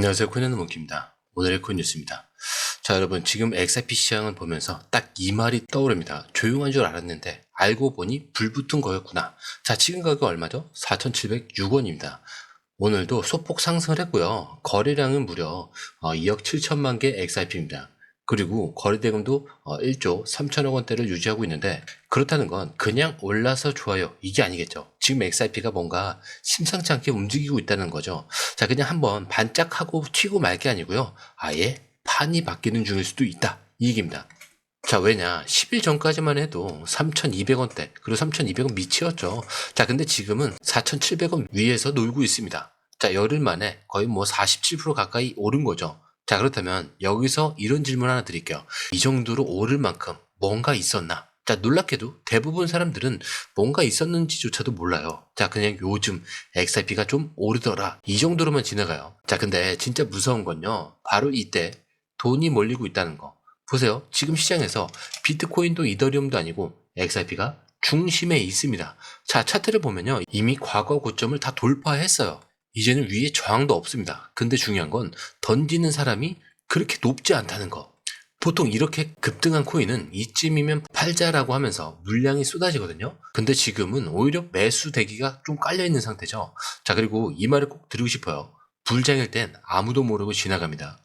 안녕하세요. 코인하는 몽키입니다. 오늘의 코인 뉴스입니다. 자, 여러분, 지금 XRP 시장을 보면서 딱 이 말이 떠오릅니다. 조용한 줄 알았는데 알고 보니 불붙은 거였구나. 자, 지금 가격 얼마죠? 4,706원입니다. 오늘도 소폭 상승을 했고요. 거래량은 무려 2억 7천만 개 XRP입니다. 그리고 거래대금도 1조 3천억 원대를 유지하고 있는데, 그렇다는 건 그냥 올라서 좋아요, 이게 아니겠죠. 지금 XRP가 뭔가 심상치 않게 움직이고 있다는 거죠. 자, 그냥 한번 반짝하고 튀고 말 게 아니고요. 아예 판이 바뀌는 중일 수도 있다, 이 얘기입니다. 자, 왜냐, 10일 전까지만 해도 3,200원대, 그리고 3,200원 밑이었죠. 자, 근데 지금은 4,700원 위에서 놀고 있습니다. 자, 열흘 만에 거의 47% 가까이 오른 거죠. 자, 그렇다면 여기서 이런 질문 하나 드릴게요. 이 정도로 오를 만큼 뭔가 있었나? 자, 놀랍게도 대부분 사람들은 뭔가 있었는지조차도 몰라요. 자, 그냥 요즘 XRP가 좀 오르더라, 이 정도로만 지나가요. 자, 근데 진짜 무서운 건요, 바로 이때 돈이 몰리고 있다는 거. 보세요. 지금 시장에서 비트코인도 이더리움도 아니고 XRP가 중심에 있습니다. 자, 차트를 보면요, 이미 과거 고점을 다 돌파했어요. 이제는 위에 저항도 없습니다. 근데 중요한 건 던지는 사람이 그렇게 높지 않다는 거. 보통 이렇게 급등한 코인은 이쯤이면 팔자라고 하면서 물량이 쏟아지거든요. 근데 지금은 오히려 매수 대기가 좀 깔려있는 상태죠. 자, 그리고 이 말을 꼭 드리고 싶어요. 불장일 땐 아무도 모르고 지나갑니다.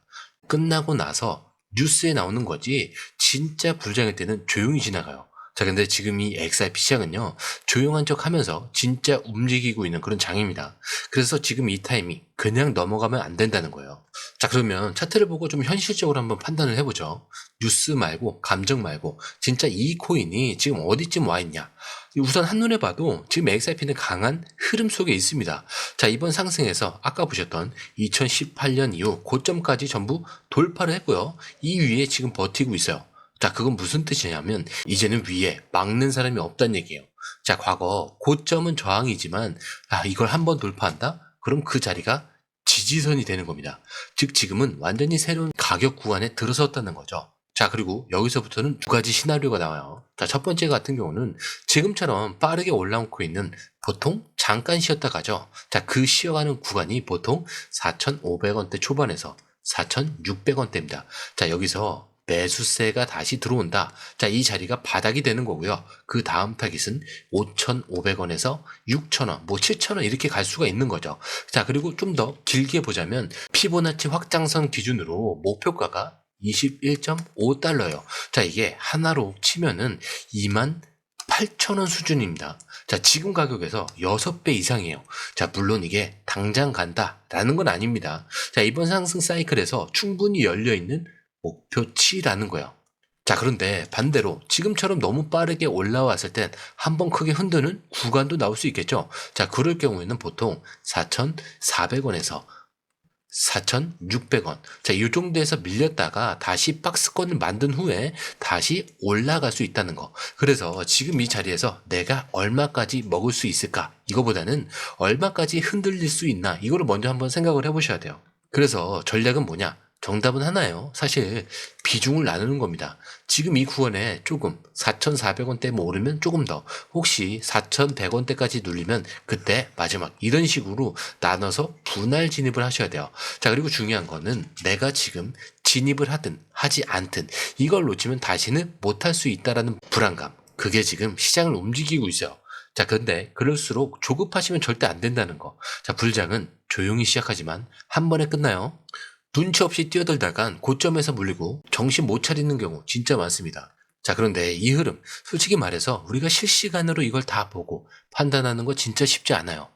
끝나고 나서 뉴스에 나오는 거지, 진짜 불장일 때는 조용히 지나가요. 자, 근데 지금 이 XRP 시장은요, 조용한 척 하면서 진짜 움직이고 있는 그런 장입니다. 그래서 지금 이 타임이 그냥 넘어가면 안 된다는 거예요. 자, 그러면 차트를 보고 좀 현실적으로 한번 판단을 해보죠. 뉴스 말고, 감정 말고, 진짜 이 코인이 지금 어디쯤 와 있냐. 우선 한눈에 봐도 지금 XRP는 강한 흐름 속에 있습니다. 자, 이번 상승에서 아까 보셨던 2018년 이후 고점까지 전부 돌파를 했고요. 이 위에 지금 버티고 있어요. 자, 그건 무슨 뜻이냐면 이제는 위에 막는 사람이 없다는 얘기예요. 자, 과거 고점은 저항이지만 이걸 한번 돌파한다? 그럼 그 자리가 지지선이 되는 겁니다. 즉 지금은 완전히 새로운 가격 구간에 들어섰다는 거죠. 자, 그리고 여기서부터는 두 가지 시나리오가 나와요. 자, 첫 번째 같은 경우는 지금처럼 빠르게 올라온 코인은 보통 잠깐 쉬었다 가죠. 자, 그 쉬어가는 구간이 보통 4,500원대 초반에서 4,600원대입니다. 자, 여기서 매수세가 다시 들어온다. 자, 이 자리가 바닥이 되는 거고요. 그 다음 타깃은 5,500원에서 6,000원, 7,000원 이렇게 갈 수가 있는 거죠. 자, 그리고 좀 더 길게 보자면 피보나치 확장선 기준으로 목표가가 21.5달러예요. 자, 이게 하나로 치면은 28,000원 수준입니다. 자, 지금 가격에서 6배 이상이에요. 자, 물론 이게 당장 간다라는 건 아닙니다. 자, 이번 상승 사이클에서 충분히 열려있는 목표치라는 거예요. 자, 그런데 반대로 지금처럼 너무 빠르게 올라왔을 땐 한번 크게 흔드는 구간도 나올 수 있겠죠. 자, 그럴 경우에는 보통 4,400원에서 4,600원. 자, 이 정도에서 밀렸다가 다시 박스권을 만든 후에 다시 올라갈 수 있다는 거. 그래서 지금 이 자리에서 내가 얼마까지 먹을 수 있을까? 이거보다는 얼마까지 흔들릴 수 있나? 이거를 먼저 한번 생각을 해보셔야 돼요. 그래서 전략은 뭐냐? 정답은 하나예요. 사실 비중을 나누는 겁니다. 지금 이 구간에 조금 4,400원대 오르면 조금 더, 혹시 4,100원대까지 눌리면 그때 마지막, 이런 식으로 나눠서 분할 진입을 하셔야 돼요. 자, 그리고 중요한 거는 내가 지금 진입을 하든 하지 않든 이걸 놓치면 다시는 못할 수 있다라는 불안감, 그게 지금 시장을 움직이고 있어요. 자, 근데 그럴수록 조급하시면 절대 안 된다는 거. 자, 불장은 조용히 시작하지만 한 번에 끝나요. 눈치 없이 뛰어들다간 고점에서 물리고 정신 못 차리는 경우 진짜 많습니다. 자, 그런데 이 흐름, 솔직히 말해서 우리가 실시간으로 이걸 다 보고 판단하는 거 진짜 쉽지 않아요.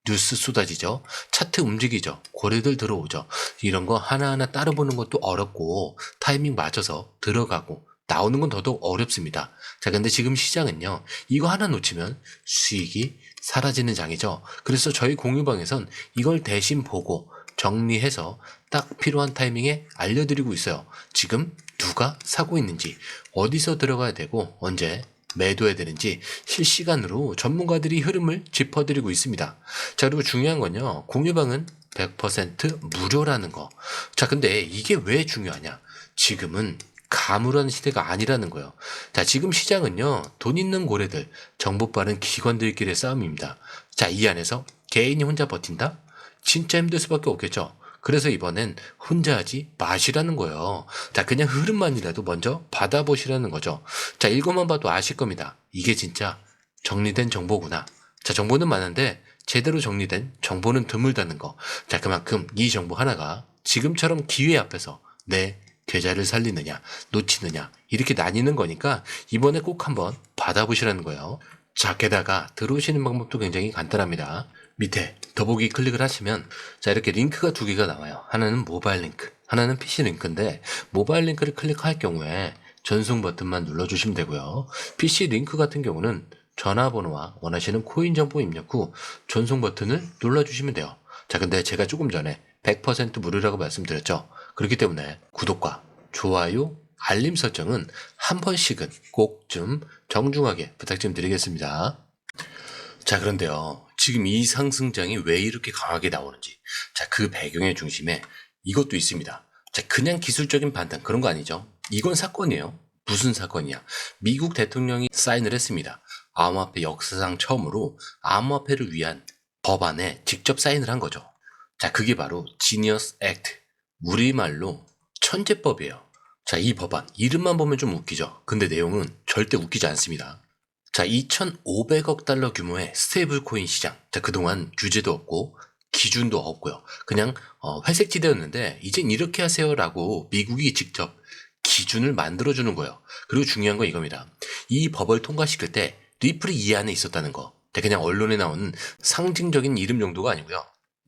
뉴스 쏟아지죠. 차트 움직이죠. 고래들 들어오죠. 이런 거 하나하나 따로 보는 것도 어렵고 타이밍 맞춰서 들어가고 나오는 건 더더욱 어렵습니다. 자, 근데 지금 시장은요, 이거 하나 놓치면 수익이 사라지는 장이죠. 그래서 저희 공유방에선 이걸 대신 보고 정리해서 딱 필요한 타이밍에 알려드리고 있어요. 지금 누가 사고 있는지, 어디서 들어가야 되고 언제 매도해야 되는지 실시간으로 전문가들이 흐름을 짚어드리고 있습니다. 자, 그리고 중요한 건요, 공유방은 100% 무료라는 거. 자, 근데 이게 왜 중요하냐? 지금은 가물한 시대가 아니라는 거예요. 자, 지금 시장은요, 돈 있는 고래들, 정보 빠른 기관들끼리의 싸움입니다. 자, 이 안에서 개인이 혼자 버틴다? 진짜 힘들 수밖에 없겠죠. 그래서 이번엔 혼자 하지 마시라는 거예요. 자, 그냥 흐름만이라도 먼저 받아보시라는 거죠. 자, 읽어만 봐도 아실 겁니다. 이게 진짜 정리된 정보구나. 자, 정보는 많은데 제대로 정리된 정보는 드물다는 거. 자, 그만큼 이 정보 하나가 지금처럼 기회 앞에서 내 계좌를 살리느냐, 놓치느냐 이렇게 나뉘는 거니까 이번에 꼭 한번 받아보시라는 거예요. 자, 게다가 들어오시는 방법도 굉장히 간단합니다. 밑에 더보기 클릭을 하시면 자, 이렇게 링크가 두 개가 나와요. 하나는 모바일 링크, 하나는 PC 링크인데 모바일 링크를 클릭할 경우에 전송 버튼만 눌러주시면 되고요. PC 링크 같은 경우는 전화번호와 원하시는 코인 정보 입력 후 전송 버튼을 눌러주시면 돼요. 자, 근데 제가 조금 전에 100% 무료라고 말씀드렸죠. 그렇기 때문에 구독과 좋아요, 알림 설정은 한 번씩은 꼭 좀 정중하게 부탁 좀 드리겠습니다. 자, 그런데요. 지금 이 상승장이 왜 이렇게 강하게 나오는지. 자, 그 배경의 중심에 이것도 있습니다. 자, 그냥 기술적인 판단 그런 거 아니죠. 이건 사건이에요. 무슨 사건이야? 미국 대통령이 사인을 했습니다. 암호화폐 역사상 처음으로 암호화폐를 위한 법안에 직접 사인을 한 거죠. 자, 그게 바로 지니어스 액트, 우리말로 천재법이에요. 자, 이 법안 이름만 보면 좀 웃기죠. 근데 내용은 절대 웃기지 않습니다. 자, 2,500억 달러 규모의 스테이블 코인 시장. 자, 그동안 규제도 없고 기준도 없고요. 그냥 회색지대였는데 이젠 이렇게 하세요라고 미국이 직접 기준을 만들어주는 거예요. 그리고 중요한 건 이겁니다. 이 법을 통과시킬 때 리플이 이 안에 있었다는 거. 그냥 언론에 나오는 상징적인 이름 정도가 아니고요.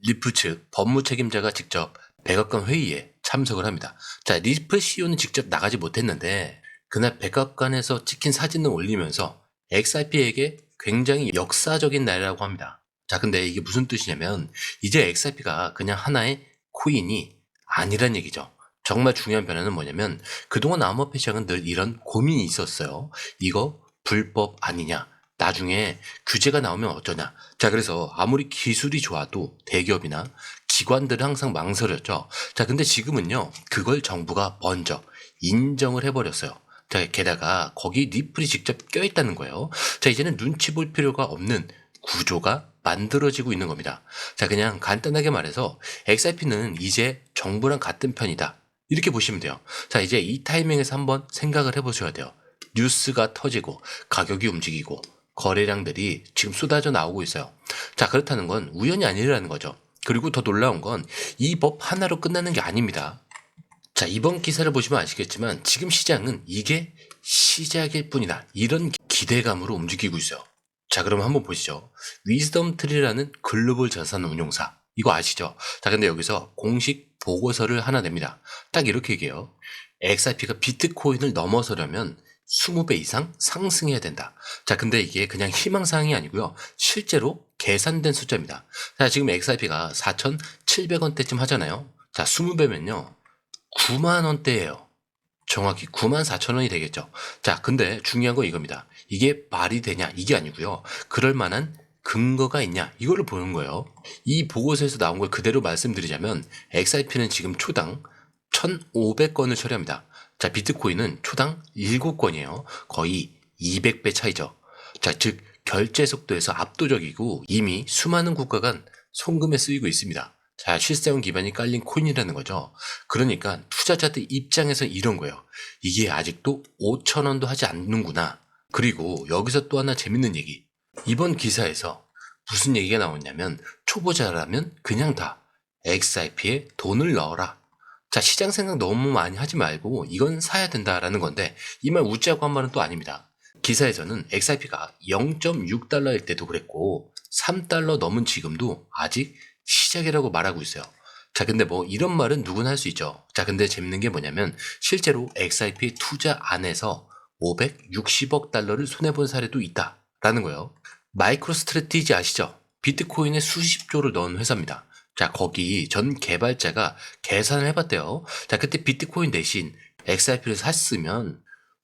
리플 측 법무 책임자가 직접 백악관 회의에 참석을 합니다. 자, 리플 CEO는 직접 나가지 못했는데 그날 백악관에서 찍힌 사진을 올리면서 XRP에게 굉장히 역사적인 날이라고 합니다. 자, 근데 이게 무슨 뜻이냐면 이제 XRP가 그냥 하나의 코인이 아니란 얘기죠. 정말 중요한 변화는 뭐냐면 그동안 암호화폐 시장은 늘 이런 고민이 있었어요. 이거 불법 아니냐? 나중에 규제가 나오면 어쩌냐? 자, 그래서 아무리 기술이 좋아도 대기업이나 기관들은 항상 망설였죠. 자, 근데 지금은요, 그걸 정부가 먼저 인정을 해버렸어요. 자, 게다가 거기 리플이 직접 껴있다는 거예요. 자, 이제는 눈치 볼 필요가 없는 구조가 만들어지고 있는 겁니다. 자, 그냥 간단하게 말해서 XRP는 이제 정부랑 같은 편이다. 이렇게 보시면 돼요. 자, 이제 이 타이밍에서 한번 생각을 해보셔야 돼요. 뉴스가 터지고 가격이 움직이고 거래량들이 지금 쏟아져 나오고 있어요. 자, 그렇다는 건 우연이 아니라는 거죠. 그리고 더 놀라운 건 이 법 하나로 끝나는 게 아닙니다. 자, 이번 기사를 보시면 아시겠지만 지금 시장은 이게 시작일 뿐이다. 이런 기대감으로 움직이고 있어요. 자, 그럼 한번 보시죠. 위즈덤 트리라는 글로벌 자산 운용사. 이거 아시죠? 자, 근데 여기서 공식 보고서를 하나 냅니다. 딱 이렇게 얘기해요. XRP가 비트코인을 넘어서려면 20배 이상 상승해야 된다. 자, 근데 이게 그냥 희망사항이 아니고요. 실제로 계산된 숫자입니다. 자, 지금 XRP가 4,700원대쯤 하잖아요. 자, 20배면요. 9만 원대예요. 정확히 94,000원이 되겠죠. 자, 근데 중요한 건 이겁니다. 이게 말이 되냐 이게 아니고요. 그럴 만한 근거가 있냐 이거를 보는 거예요. 이 보고서에서 나온 걸 그대로 말씀드리자면 XRP는 지금 초당 1,500건을 처리합니다. 자, 비트코인은 초당 7건이에요. 거의 200배 차이죠. 자, 즉 결제 속도에서 압도적이고 이미 수많은 국가 간 송금에 쓰이고 있습니다. 자, 실사용 기반이 깔린 코인이라는 거죠. 그러니까 투자자들 입장에서 이런 거예요. 이게 아직도 5,000원도 하지 않는구나. 그리고 여기서 또 하나 재밌는 얘기. 이번 기사에서 무슨 얘기가 나왔냐면 초보자라면 그냥 다 XRP에 돈을 넣어라. 자, 시장 생각 너무 많이 하지 말고 이건 사야 된다라는 건데 이 말 웃자고 한 말은 또 아닙니다. 기사에서는 XRP가 0.6달러일 때도 그랬고 3달러 넘은 지금도 아직 시작이라고 말하고 있어요. 자, 근데 뭐 이런 말은 누구나 할 수 있죠. 자, 근데 재밌는 게 뭐냐면 실제로 XRP 투자 안에서 560억 달러를 손해본 사례도 있다라는 거예요. 마이크로 스트래티지 아시죠? 비트코인에 수십조를 넣은 회사입니다. 자, 거기 전 개발자가 계산을 해봤대요. 자, 그때 비트코인 대신 XRP를 샀으면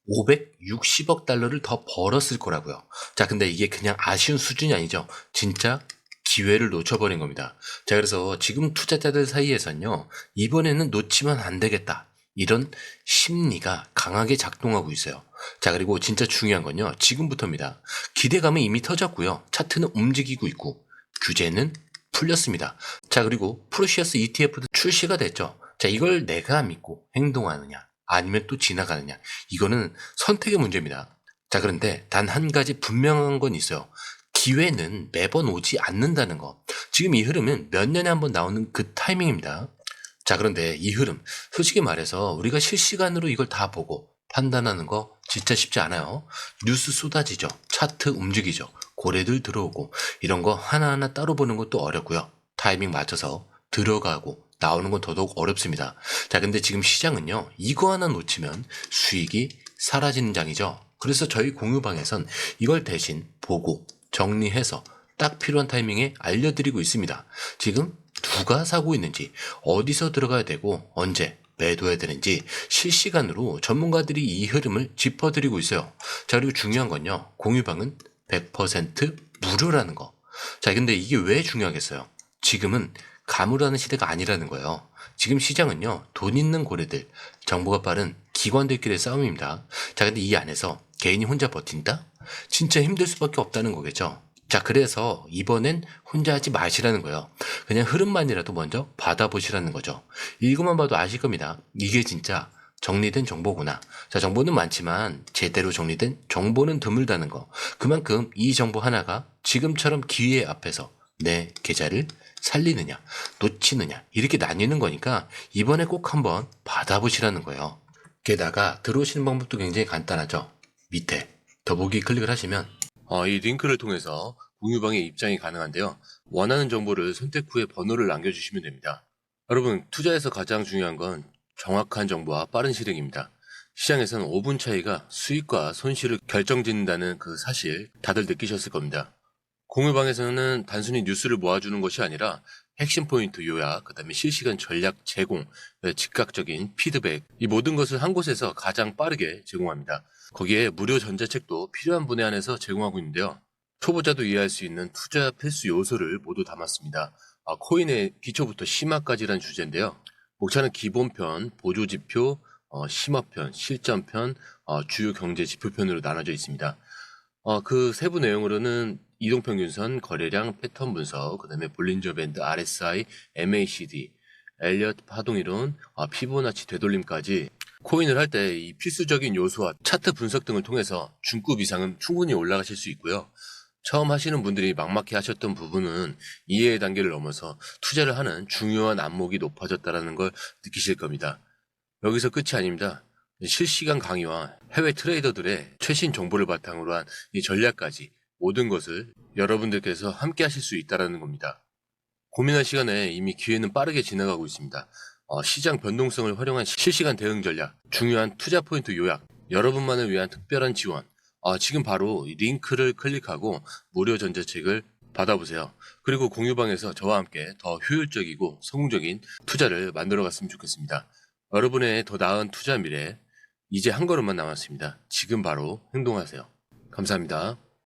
560억 달러를 더 벌었을 거라고요. 자, 근데 이게 그냥 아쉬운 수준이 아니죠. 진짜 기회를 놓쳐버린 겁니다. 자, 그래서 지금 투자자들 사이에서는요, 이번에는 놓치면 안 되겠다. 이런 심리가 강하게 작동하고 있어요. 자, 그리고 진짜 중요한 건요, 지금부터입니다. 기대감은 이미 터졌고요. 차트는 움직이고 있고, 규제는 풀렸습니다. 자, 그리고 프로시어스 ETF도 출시가 됐죠. 자, 이걸 내가 믿고 행동하느냐 아니면 또 지나가느냐, 이거는 선택의 문제입니다. 자, 그런데 단 한 가지 분명한 건 있어요. 기회는 매번 오지 않는다는 거. 지금 이 흐름은 몇 년에 한 번 나오는 그 타이밍입니다. 자, 그런데 이 흐름, 솔직히 말해서 우리가 실시간으로 이걸 다 보고 판단하는 거 진짜 쉽지 않아요. 뉴스 쏟아지죠. 차트 움직이죠. 고래들 들어오고, 이런 거 하나하나 따로 보는 것도 어렵고요. 타이밍 맞춰서 들어가고 나오는 건 더더욱 어렵습니다. 자, 근데 지금 시장은요, 이거 하나 놓치면 수익이 사라지는 장이죠. 그래서 저희 공유방에선 이걸 대신 보고 정리해서 딱 필요한 타이밍에 알려드리고 있습니다. 지금 누가 사고 있는지, 어디서 들어가야 되고 언제 매도해야 되는지 실시간으로 전문가들이 이 흐름을 짚어드리고 있어요. 자, 그리고 중요한 건요, 공유방은 100% 무료라는 거. 자, 근데 이게 왜 중요하겠어요? 지금은 가물하는 시대가 아니라는 거예요. 지금 시장은요, 돈 있는 고래들, 정보가 빠른 기관들끼리의 싸움입니다. 자, 근데 이 안에서 개인이 혼자 버틴다? 진짜 힘들 수밖에 없다는 거겠죠. 자, 그래서 이번엔 혼자 하지 마시라는 거예요. 그냥 흐름만이라도 먼저 받아보시라는 거죠. 이것만 봐도 아실 겁니다. 이게 진짜 정리된 정보구나. 자, 정보는 많지만 제대로 정리된 정보는 드물다는 거. 그만큼 이 정보 하나가 지금처럼 기회 앞에서 내 계좌를 살리느냐, 놓치느냐, 이렇게 나뉘는 거니까 이번에 꼭 한번 받아보시라는 거예요. 게다가 들어오시는 방법도 굉장히 간단하죠. 밑에 더보기 클릭을 하시면 이 링크를 통해서 공유방에 입장이 가능한데요. 원하는 정보를 선택 후에 번호를 남겨주시면 됩니다. 여러분, 투자에서 가장 중요한 건 정확한 정보와 빠른 실행입니다. 시장에서는 5분 차이가 수익과 손실을 결정짓는다는 그 사실 다들 느끼셨을 겁니다. 공유방에서는 단순히 뉴스를 모아주는 것이 아니라 핵심 포인트 요약, 그 다음에 실시간 전략 제공, 즉각적인 피드백, 이 모든 것을 한 곳에서 가장 빠르게 제공합니다. 거기에 무료 전자책도 필요한 분에 한해서 제공하고 있는데요. 초보자도 이해할 수 있는 투자 필수 요소를 모두 담았습니다. 코인의 기초부터 심화까지란 주제인데요. 목차는 기본편, 보조지표, 심화편, 실전편, 주요 경제 지표편으로 나눠져 있습니다. 그 세부 내용으로는 이동평균선, 거래량, 패턴 분석, 그 다음에 볼린저 밴드, RSI, MACD, 엘리엇 파동이론, 피보나치 되돌림까지 코인을 할 때 이 필수적인 요소와 차트 분석 등을 통해서 중급 이상은 충분히 올라가실 수 있고요. 처음 하시는 분들이 막막해 하셨던 부분은 이해의 단계를 넘어서 투자를 하는 중요한 안목이 높아졌다는 걸 느끼실 겁니다. 여기서 끝이 아닙니다. 실시간 강의와 해외 트레이더들의 최신 정보를 바탕으로 한 이 전략까지 모든 것을 여러분들께서 함께 하실 수 있다는 겁니다. 고민할 시간에 이미 기회는 빠르게 지나가고 있습니다. 시장 변동성을 활용한 실시간 대응 전략, 중요한 투자 포인트 요약, 여러분만을 위한 특별한 지원, 지금 바로 이 링크를 클릭하고 무료 전자책을 받아보세요. 그리고 공유방에서 저와 함께 더 효율적이고 성공적인 투자를 만들어 갔으면 좋겠습니다. 여러분의 더 나은 투자 미래, 이제 한 걸음만 남았습니다. 지금 바로 행동하세요. 감사합니다.